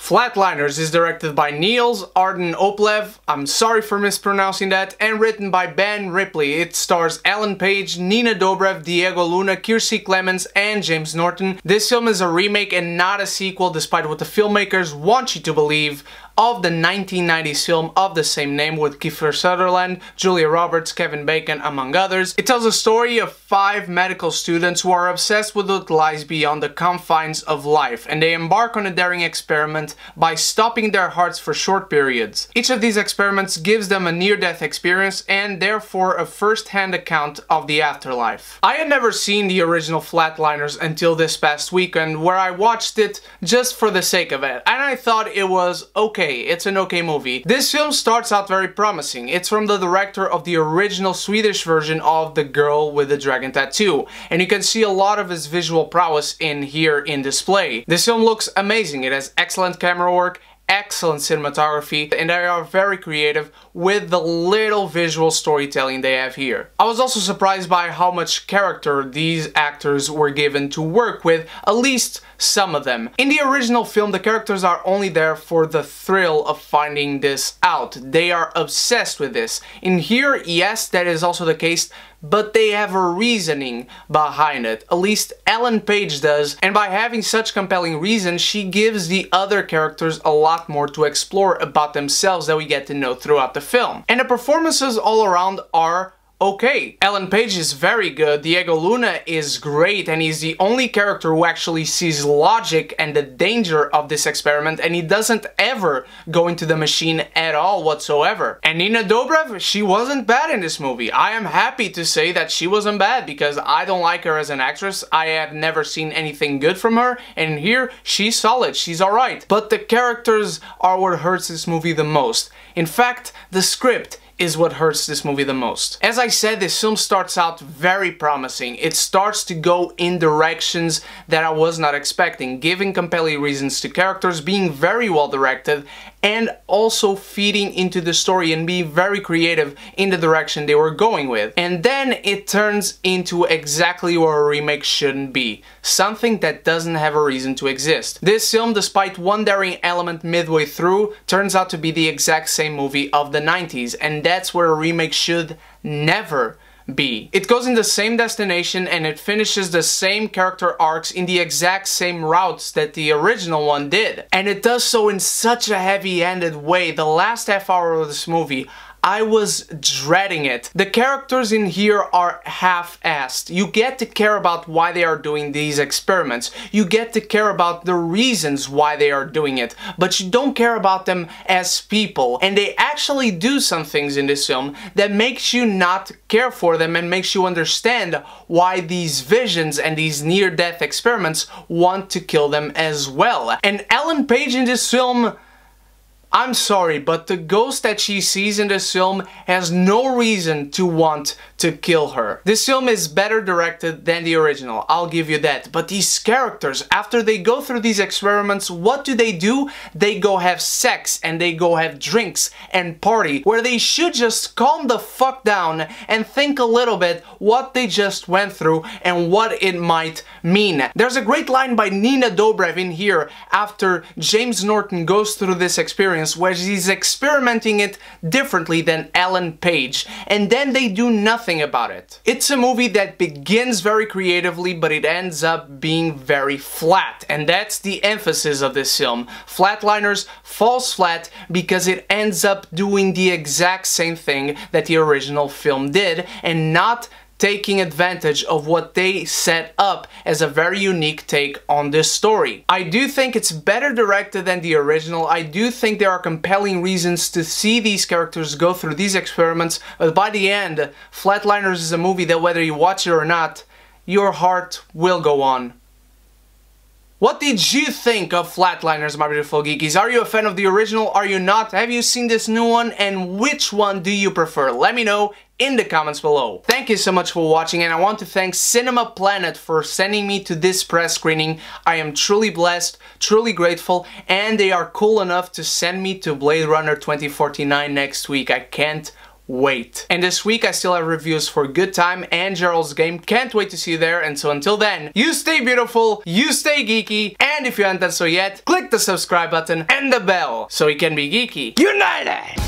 Flatliners is directed by Niels, Arden, Oplev, I'm sorry for mispronouncing that, and written by Ben Ripley. It stars Ellen Page, Nina Dobrev, Diego Luna, Kersey, Clemons, and James Norton. This film is a remake and not a sequel, despite what the filmmakers want you to believe, of the 1990s film of the same name with Kiefer, Sutherland, Julia Roberts, Kevin Bacon, among others. It tells a story of 5 medical students who are obsessed with what lies beyond the confines of life, and they embark on a daring experiment by stopping their hearts for short periods. Each of these experiments gives them a near-death experience and therefore a first-hand account of the afterlife. I had never seen the original Flatliners until this past weekend, where I watched it just for the sake of it, and I thought it was okay. It's an okay movie. This film starts out very promising. It's from the director of the original Swedish version of The Girl with the Dragon Tattoo, and you can see a lot of his visual prowess in here in display. This film looks amazing. It has excellent camera work, excellent cinematography, and they are very creative with the little visual storytelling they have here. I was also surprised by how much character these actors were given to work with, at least some of them. In the original film, the characters are only there for the thrill of finding this out. They are obsessed with this. In here, yes, that is also the case, but they have a reasoning behind it. At least Ellen Page does, and by having such compelling reasons, she gives the other characters a lot more to explore about themselves that we get to know throughout the film. And the performances all around are okay. Ellen Page is very good, Diego Luna is great, and he's the only character who actually sees logic and the danger of this experiment, and he doesn't ever go into the machine at all whatsoever. And Nina Dobrev, she wasn't bad in this movie. I am happy to say that she wasn't bad, because I don't like her as an actress. I have never seen anything good from her, and here she's solid, she's alright. But the characters are what hurts this movie the most. In fact, the script is what hurts this movie the most. As I said, this film starts out very promising. It starts to go in directions that I was not expecting, giving compelling reasons to characters, being very well directed, and also feeding into the story and being very creative in the direction they were going with. And then it turns into exactly what a remake shouldn't be. Something that doesn't have a reason to exist. This film, despite one daring element midway through, turns out to be the exact same movie of the 90s, and that's where a remake should never be. It goes in the same destination and it finishes the same character arcs in the exact same routes that the original one did. And it does so in such a heavy-handed way. The last half hour of this movie, I was dreading it. The characters in here are half-assed. You get to care about why they are doing these experiments. You get to care about the reasons why they are doing it. But you don't care about them as people. And they actually do some things in this film that makes you not care for them and makes you understand why these visions and these near-death experiments want to kill them as well. And Ellen Page in this film, I'm sorry, but the ghost that she sees in this film has no reason to want to kill her. This film is better directed than the original, I'll give you that. But these characters, after they go through these experiments, what do? They go have sex and they go have drinks and party, where they should just calm the fuck down and think a little bit what they just went through and what it might mean. There's a great line by Nina Dobrev in here after James Norton goes through this experience, where she's experimenting it differently than Ellen Page, and then they do nothing about it. It's a movie that begins very creatively, but it ends up being very flat, and that's the emphasis of this film. Flatliners falls flat because it ends up doing the exact same thing that the original film did, and not taking advantage of what they set up as a very unique take on this story. I do think it's better directed than the original. I do think there are compelling reasons to see these characters go through these experiments, but by the end, Flatliners is a movie that whether you watch it or not, your heart will go on. What did you think of Flatliners, my beautiful geekies? Are you a fan of the original? Are you not? Have you seen this new one? And which one do you prefer? Let me know in the comments below. Thank you so much for watching, and I want to thank Cinema Planet for sending me to this press screening. I am truly blessed, truly grateful, and they are cool enough to send me to Blade Runner 2049 next week. I can't wait. And this week I still have reviews for Good Time and Gerald's Game. Can't wait to see you there, and so until then, you stay beautiful, you stay geeky, and if you haven't done so yet, click the subscribe button and the bell so you can be geeky united!